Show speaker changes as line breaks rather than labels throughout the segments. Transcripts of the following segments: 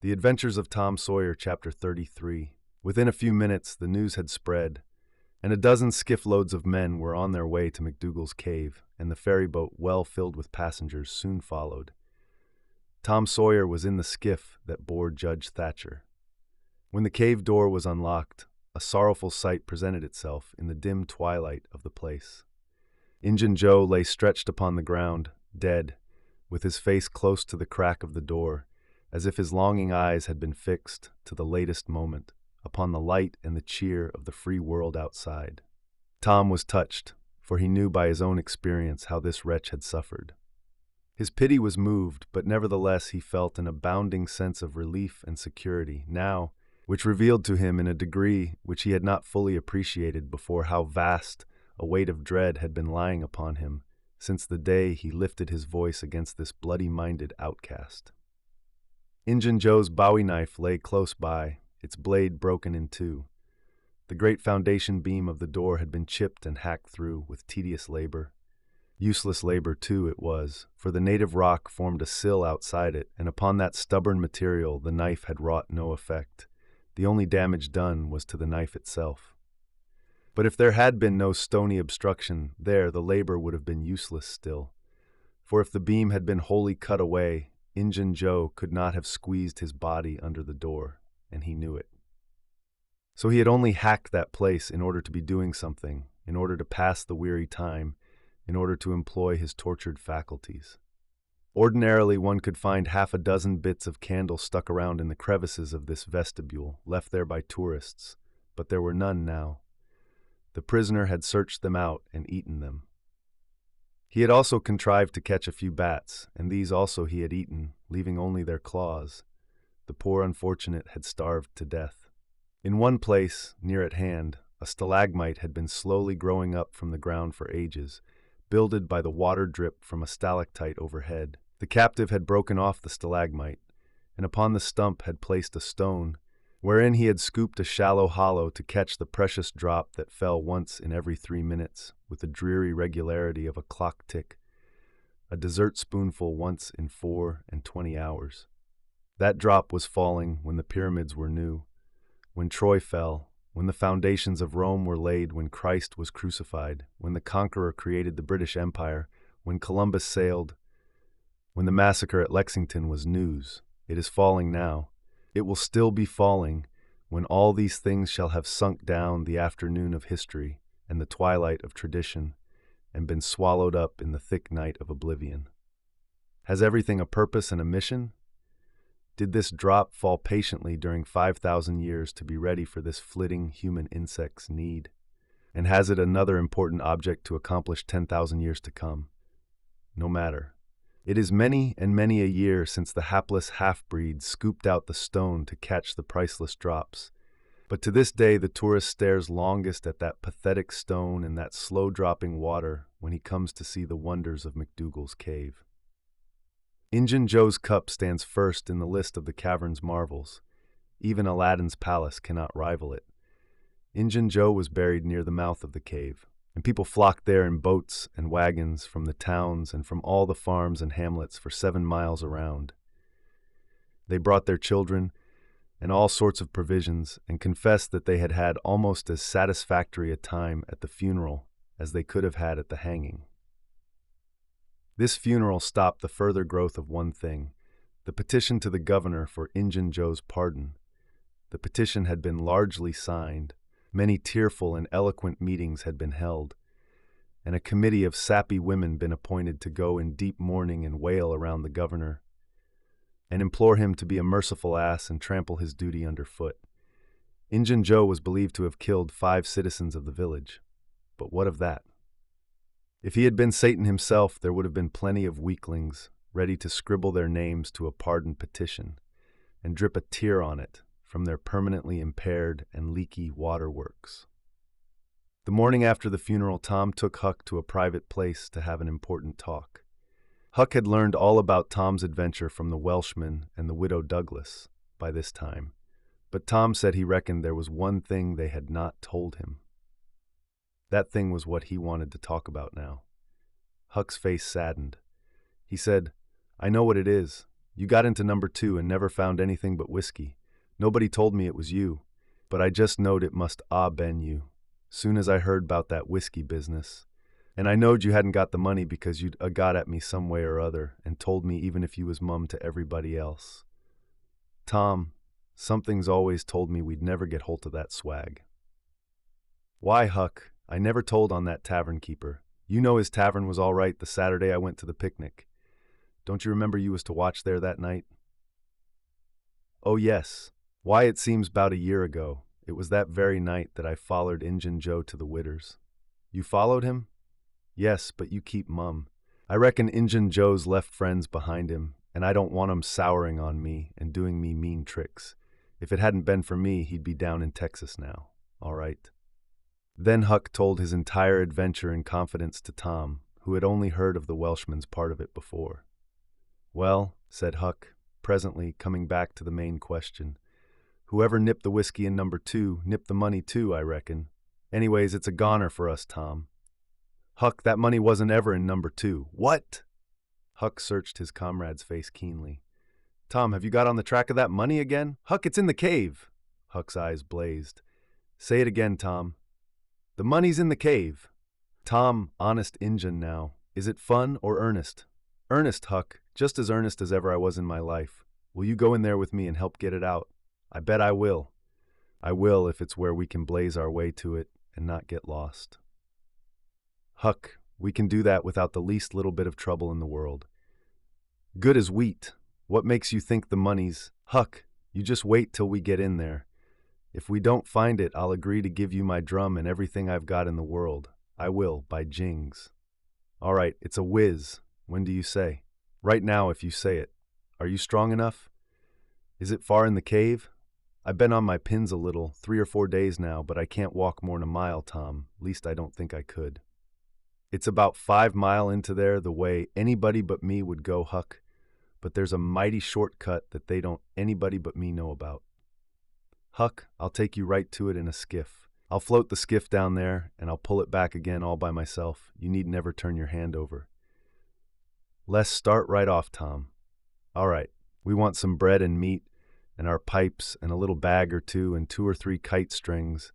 The Adventures of Tom Sawyer, Chapter 33. Within a few minutes, the news had spread, and a dozen skiff-loads of men were on their way to McDougal's cave, and the ferryboat, well filled with passengers, soon followed. Tom Sawyer was in the skiff that bore Judge Thatcher. When the cave door was unlocked, a sorrowful sight presented itself in the dim twilight of the place. Injun Joe lay stretched upon the ground, dead, with his face close to the crack of the door, as if his longing eyes had been fixed, to the latest moment, upon the light and the cheer of the free world outside. Tom was touched, for he knew by his own experience how this wretch had suffered. His pity was moved, but nevertheless he felt an abounding sense of relief and security now, which revealed to him in a degree which he had not fully appreciated before how vast a weight of dread had been lying upon him since the day he lifted his voice against this bloody-minded outcast. Injun Joe's bowie knife lay close by, its blade broken in two. The great foundation beam of the door had been chipped and hacked through with tedious labor. Useless labor, too, it was, for the native rock formed a sill outside it, and upon that stubborn material the knife had wrought no effect. The only damage done was to the knife itself. But if there had been no stony obstruction there, the labor would have been useless still. For if the beam had been wholly cut away, Injun Joe could not have squeezed his body under the door, and he knew it. So he had only hacked that place in order to be doing something, in order to pass the weary time, in order to employ his tortured faculties. Ordinarily, one could find half a dozen bits of candle stuck around in the crevices of this vestibule, left there by tourists, but there were none now. The prisoner had searched them out and eaten them. He had also contrived to catch a few bats, and these also he had eaten, leaving only their claws. The poor unfortunate had starved to death. In one place, near at hand, a stalagmite had been slowly growing up from the ground for ages, builded by the water drip from a stalactite overhead. The captive had broken off the stalagmite, and upon the stump had placed a stone, wherein he had scooped a shallow hollow to catch the precious drop that fell once in every 3 minutes, with the dreary regularity of a clock tick, a dessert spoonful once in 24 hours. That drop was falling when the pyramids were new, when Troy fell, when the foundations of Rome were laid, when Christ was crucified, when the conqueror created the British Empire, when Columbus sailed, when the massacre at Lexington was news. It is falling now. It will still be falling when all these things shall have sunk down the afternoon of history and the twilight of tradition and been swallowed up in the thick night of oblivion. Has everything a purpose and a mission? Did this drop fall patiently during 5,000 years to be ready for this flitting human insect's need? And has it another important object to accomplish 10,000 years to come? No matter. It is many and many a year since the hapless half-breed scooped out the stone to catch the priceless drops. But to this day the tourist stares longest at that pathetic stone and that slow-dropping water when he comes to see the wonders of McDougal's cave. Injun Joe's cup stands first in the list of the cavern's marvels. Even Aladdin's palace cannot rival it. Injun Joe was buried near the mouth of the cave, and people flocked there in boats and wagons from the towns and from all the farms and hamlets for 7 miles around. They brought their children and all sorts of provisions and confessed that they had had almost as satisfactory a time at the funeral as they could have had at the hanging. This funeral stopped the further growth of one thing, the petition to the governor for Injun Joe's pardon. The petition had been largely signed, many tearful and eloquent meetings had been held, and a committee of sappy women been appointed to go in deep mourning and wail around the governor, and implore him to be a merciful ass and trample his duty underfoot. Injun Joe was believed to have killed 5 citizens of the village, but what of that? If he had been Satan himself, there would have been plenty of weaklings ready to scribble their names to a pardon petition and drip a tear on it from their permanently impaired and leaky waterworks. The morning after the funeral, Tom took Huck to a private place to have an important talk. Huck had learned all about Tom's adventure from the Welshman and the widow Douglas by this time, but Tom said he reckoned there was one thing they had not told him. That thing was what he wanted to talk about now. Huck's face saddened. He said, "I know what it is. You got into number 2 and never found anything but whiskey. Nobody told me it was you, but I just knowed it must been you. Soon as I heard 'bout that whiskey business. And I knowed you hadn't got the money because you'd got at me some way or other and told me even if you was mum to everybody else. Tom, something's always told me we'd never get hold of that swag. Why, Huck, I never told on that tavern keeper. You know his tavern was all right the Saturday I went to the picnic. Don't you remember you was to watch there that night? Oh, yes. Why, it seems 'bout a year ago. It was that very night that I follered Injun Joe to the Widders. You followed him? Yes, but you keep mum. I reckon Injun Joe's left friends behind him, and I don't want 'em souring on me and doing me mean tricks. If it hadn't been for me, he'd be down in Texas now. All right. Then Huck told his entire adventure in confidence to Tom, who had only heard of the Welshman's part of it before. Well, said Huck, presently coming back to the main question, whoever nipped the whiskey in number 2 nipped the money too, I reckon. Anyways, it's a goner for us, Tom. Huck, that money wasn't ever in number 2. What? Huck searched his comrade's face keenly. Tom, have you got on the track of that money again? Huck, it's in the cave. Huck's eyes blazed. Say it again, Tom. The money's in the cave. Tom, honest Injun now. Is it fun or earnest? Earnest, Huck, just as earnest as ever I was in my life. Will you go in there with me and help get it out? I bet I will. I will if it's where we can blaze our way to it and not get lost. Huck, we can do that without the least little bit of trouble in the world. Good as wheat. What makes you think the money's... Huck, you just wait till we get in there. If we don't find it, I'll agree to give you my drum and everything I've got in the world. I will, by jings. All right, it's a whiz. When do you say? Right now, if you say it. Are you strong enough? Is it far in the cave? I've been on my pins a little, 3 or 4 days now, but I can't walk more'n a mile, Tom. Least I don't think I could. It's about 5 mile into there the way anybody but me would go, Huck, but there's a mighty shortcut that they don't anybody but me know about. Huck, I'll take you right to it in a skiff. I'll float the skiff down there, and I'll pull it back again all by myself. You need never turn your hand over. Let's start right off, Tom. All right, we want some bread and meat, and our pipes, and a little bag or two, and 2 or 3 kite strings,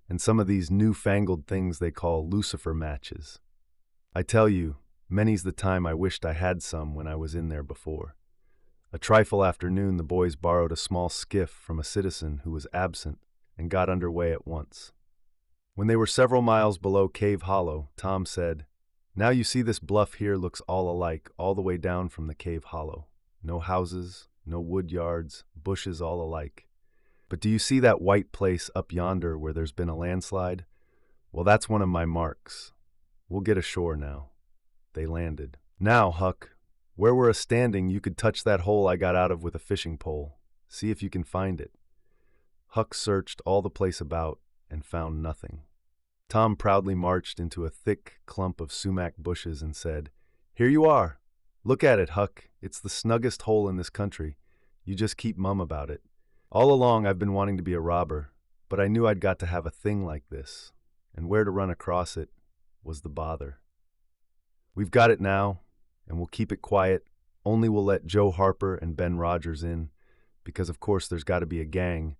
and some of these newfangled things they call lucifer matches. I tell you, many's the time I wished I had some when I was in there before. A trifle after noon, the boys borrowed a small skiff from a citizen who was absent and got under way at once. When they were several miles below Cave Hollow, Tom said, Now you see this bluff here looks all alike all the way down from the Cave Hollow. No houses, no wood yards, bushes all alike. But do you see that white place up yonder where there's been a landslide? Well, that's one of my marks. We'll get ashore now. They landed. Now, Huck, where we're a-standing, you could touch that hole I got out of with a fishing pole. See if you can find it. Huck searched all the place about and found nothing. Tom proudly marched into a thick clump of sumac bushes and said, Here you are. Look at it, Huck. It's the snuggest hole in this country. You just keep mum about it. All along I've been wanting to be a robber, but I knew I'd got to have a thing like this, and where to run across it was the bother. We've got it now, and we'll keep it quiet, only we'll let Joe Harper and Ben Rogers in, because of course there's got to be a gang,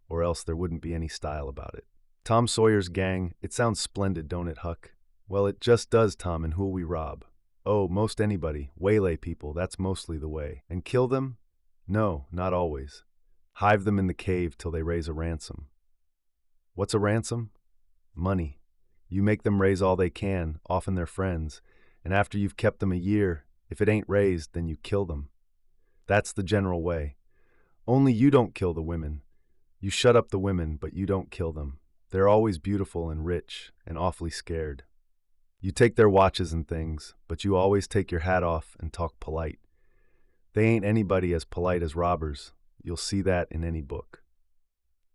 or else there wouldn't be any style about it. Tom Sawyer's gang, it sounds splendid, don't it, Huck? Well, it just does, Tom, and who'll we rob? Oh, most anybody. Waylay people, that's mostly the way. And kill them? No, not always. Hive them in the cave till they raise a ransom. What's a ransom? Money. You make them raise all they can, often their friends, and after you've kept them a year, if it ain't raised, then you kill them. That's the general way. Only you don't kill the women. You shut up the women, but you don't kill them. They're always beautiful and rich and awfully scared. You take their watches and things, but you always take your hat off and talk polite. They ain't anybody as polite as robbers. You'll see that in any book.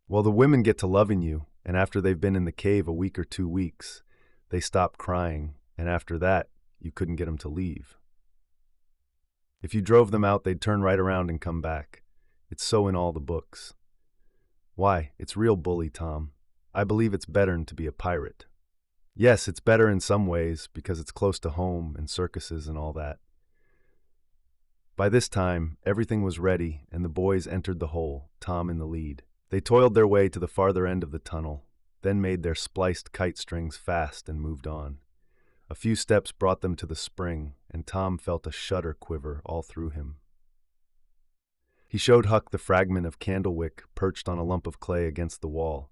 Well, the women get to loving you, and after they've been in the cave a week or 2 weeks, they stop crying, and after that, you couldn't get them to leave. If you drove them out, they'd turn right around and come back. It's so in all the books. Why, it's real bully, Tom. I believe it's better'n to be a pirate. Yes, it's better in some ways, because it's close to home and circuses and all that. By this time, everything was ready, and the boys entered the hole, Tom in the lead. They toiled their way to the farther end of the tunnel, then made their spliced kite strings fast and moved on. A few steps brought them to the spring, and Tom felt a shudder quiver all through him. He showed Huck the fragment of candlewick perched on a lump of clay against the wall,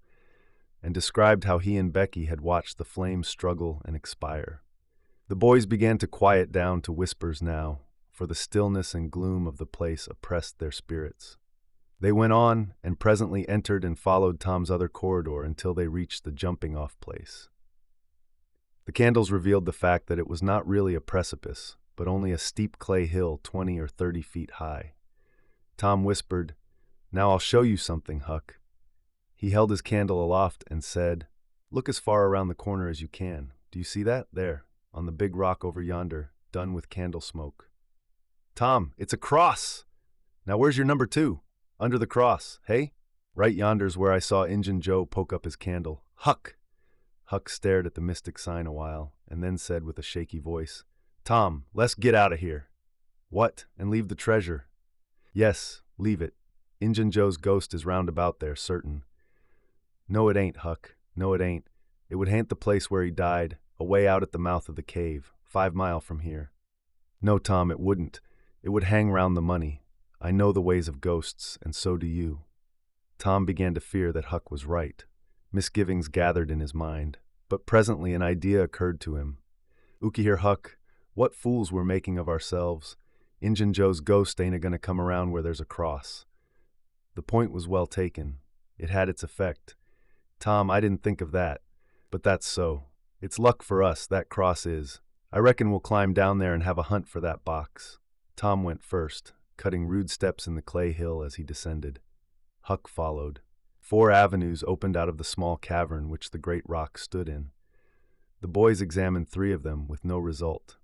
and described how he and Becky had watched the flame struggle and expire. The boys began to quiet down to whispers now, for the stillness and gloom of the place oppressed their spirits. They went on, and presently entered and followed Tom's other corridor until they reached the jumping-off place. The candles revealed the fact that it was not really a precipice, but only a steep clay hill 20 or 30 feet high. Tom whispered, "Now I'll show you something, Huck." He held his candle aloft and said, "Look as far around the corner as you can. Do you see that? There, on the big rock over yonder, done with candle smoke." "Tom, it's a cross! Now where's your number 2? Under the cross, hey? Right yonder's where I saw Injun Joe poke up his candle. Huck!" Huck stared at the mystic sign a while, and then said with a shaky voice, "Tom, let's get out of here." "What, and leave the treasure?" "Yes, leave it. Injun Joe's ghost is round about there, certain." "No, it ain't, Huck. No, it ain't. It would haunt the place where he died, away out at the mouth of the cave, 5 mile from here." "No, Tom, it wouldn't. It would hang round the money. I know the ways of ghosts, and so do you." Tom began to fear that Huck was right. Misgivings gathered in his mind, but presently an idea occurred to him. "Ooky here, Huck, what fools we're making of ourselves. Injun Joe's ghost ain't a-gonna come around where there's a cross." The point was well taken. It had its effect. "Tom, I didn't think of that. But that's so. It's luck for us, that cross is. I reckon we'll climb down there and have a hunt for that box." Tom went first, cutting rude steps in the clay hill as he descended. Huck followed. 4 avenues opened out of the small cavern which the great rock stood in. The boys examined 3 of them with no result.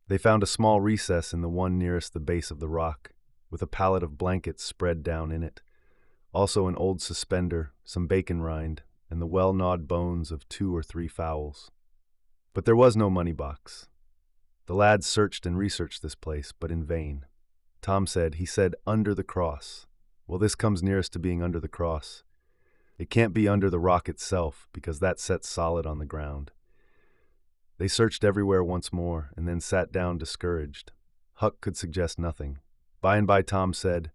They found a small recess in the one nearest the base of the rock, with a pallet of blankets spread down in it, also an old suspender, some bacon rind, and the well-gnawed bones of 2 or 3 fowls. But there was no money box. The lads searched and researched this place, but in vain. Tom said, "Under the cross." Well, this comes nearest to being under the cross. It can't be under the rock itself, because that sets solid on the ground. They searched everywhere once more, and then sat down discouraged. Huck could suggest nothing. By and by Tom said,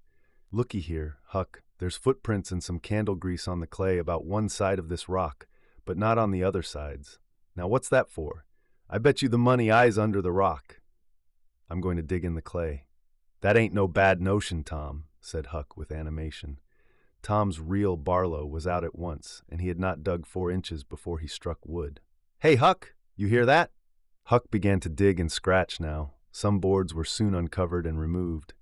"Looky here, Huck, there's footprints and some candle grease on the clay about one side of this rock, but not on the other sides. Now what's that for? I bet you the money I's under the rock." "I'm going to dig in the clay." "That ain't no bad notion, Tom," said Huck with animation. Tom's real Barlow was out at once, and he had not dug 4 inches before he struck wood. "Hey, Huck, you hear that?" Huck began to dig and scratch now. Some boards were soon uncovered and removed.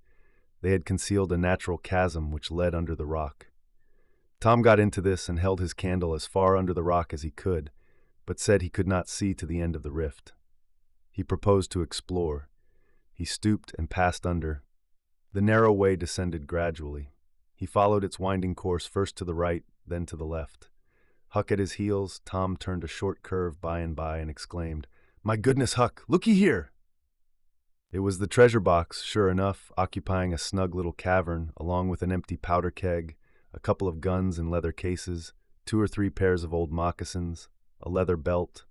They had concealed a natural chasm which led under the rock. Tom got into this and held his candle as far under the rock as he could, but said he could not see to the end of the rift. He proposed to explore. He stooped and passed under. The narrow way descended gradually. He followed its winding course first to the right, then to the left. Huck at his heels, Tom turned a short curve by and exclaimed, "My goodness, Huck, looky here!" It was the treasure box, sure enough, occupying a snug little cavern, along with an empty powder keg, a couple of guns in leather cases, 2 or 3 pairs of old moccasins, a leather belt,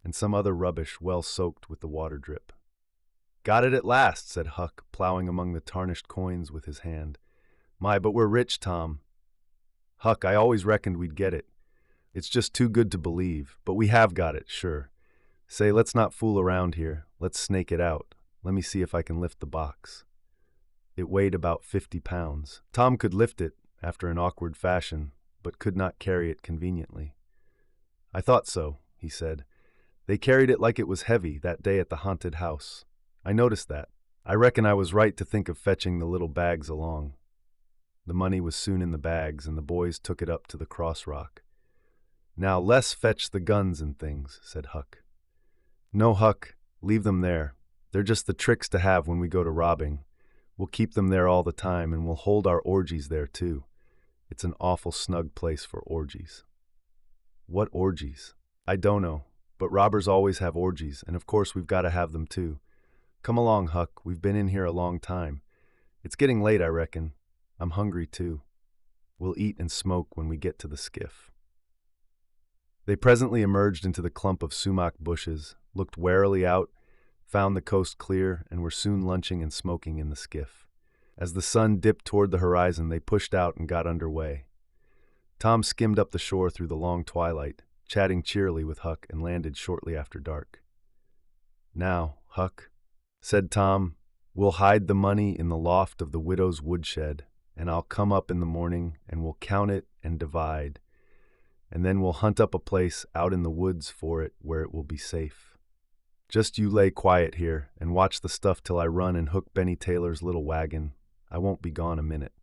and some other rubbish well soaked with the water drip. "Got it at last," said Huck, plowing among the tarnished coins with his hand. "My, but we're rich, Tom." "Huck, I always reckoned we'd get it. It's just too good to believe, but we have got it, sure. Say, let's not fool around here. Let's snake it out. Let me see if I can lift the box." It weighed about 50 pounds. Tom could lift it, after an awkward fashion, but could not carry it conveniently. "I thought so," he said. "They carried it like it was heavy that day at the haunted house. I noticed that. I reckon I was right to think of fetching the little bags along." The money was soon in the bags, and the boys took it up to the cross rock. "Now, let's fetch the guns and things," said Huck. "No, Huck, leave them there. They're just the tricks to have when we go to robbing. We'll keep them there all the time, and we'll hold our orgies there, too. It's an awful snug place for orgies." "What orgies?" "I don't know, but robbers always have orgies, and of course we've got to have them, too. Come along, Huck, we've been in here a long time. It's getting late, I reckon. I'm hungry too. We'll eat and smoke when we get to the skiff. They presently emerged into the clump of sumac bushes, looked warily out, found the coast clear, and were soon lunching and smoking in the skiff. As the sun dipped toward the horizon, they pushed out and got under way. Tom skimmed up the shore through the long twilight, chatting cheerily with Huck, and landed shortly after dark. "Now, Huck," said Tom, "we'll hide the money in the loft of the widow's woodshed, and I'll come up in the morning, and we'll count it and divide, and then we'll hunt up a place out in the woods for it where it will be safe. Just you lay quiet here and watch the stuff till I run and hook Benny Taylor's little wagon. I won't be gone a minute."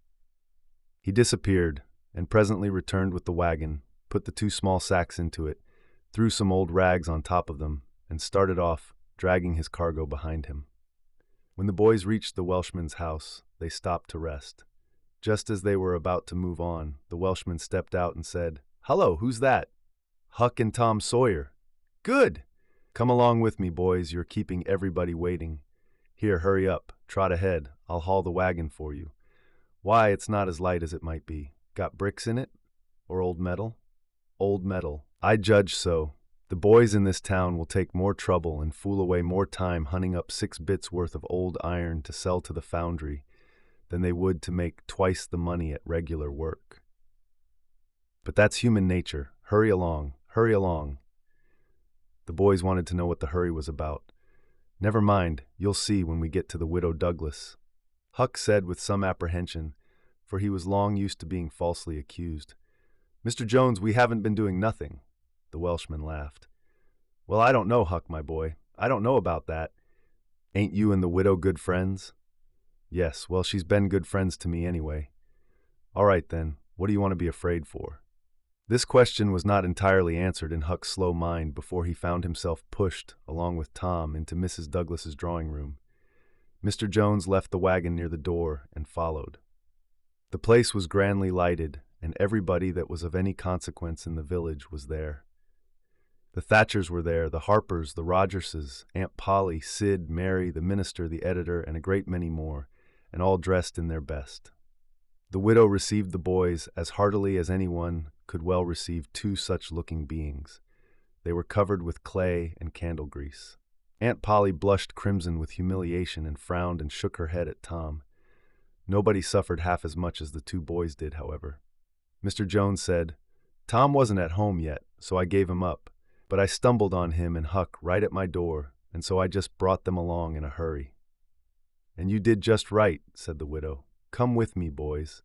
He disappeared, and presently returned with the wagon, put the 2 small sacks into it, threw some old rags on top of them, and started off, dragging his cargo behind him. When the boys reached the Welshman's house, they stopped to rest. Just as they were about to move on, the Welshman stepped out and said, "Hello, who's that?" "Huck and Tom Sawyer." "Good! Come along with me, boys, you're keeping everybody waiting. Here, hurry up, trot ahead, I'll haul the wagon for you. Why, it's not as light as it might be. Got bricks in it? Or old metal?" "Old metal. I judge so. The boys in this town will take more trouble and fool away more time hunting up 6 bits worth of old iron to sell to the foundry than they would to make twice the money at regular work. But that's human nature. Hurry along, hurry along." The boys wanted to know what the hurry was about. "Never mind, you'll see when we get to the Widow Douglas," Huck said with some apprehension, for he was long used to being falsely accused. "Mr. Jones, we haven't been doing nothing." The Welshman laughed. "Well, I don't know, Huck, my boy. I don't know about that. Ain't you and the widow good friends?" "Yes, well, she's been good friends to me anyway." "All right, then. What do you want to be afraid for?" This question was not entirely answered in Huck's slow mind before he found himself pushed, along with Tom, into Mrs. Douglas's drawing room. Mr. Jones left the wagon near the door and followed. The place was grandly lighted, and everybody that was of any consequence in the village was there. The Thatchers were there, the Harpers, the Rogerses, Aunt Polly, Sid, Mary, the minister, the editor, and a great many more, and all dressed in their best. The widow received the boys as heartily as anyone could well receive 2 such-looking beings. They were covered with clay and candle grease. Aunt Polly blushed crimson with humiliation and frowned and shook her head at Tom. Nobody suffered half as much as the 2 boys did, however. Mr. Jones said, "Tom wasn't at home yet, so I gave him up, but I stumbled on him and Huck right at my door, and so I just brought them along in a hurry." "And you did just right," said the widow. "Come with me, boys."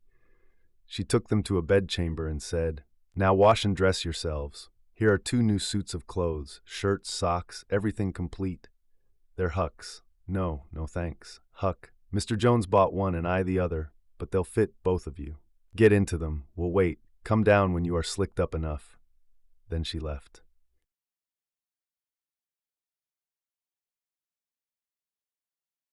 She took them to a bedchamber and said, "Now wash and dress yourselves. Here are 2 new suits of clothes, shirts, socks, everything complete. They're Huck's. No, thanks. Huck. Mr. Jones bought one and I the other, but they'll fit both of you. Get into them. We'll wait. Come down when you are slicked up enough." Then she left.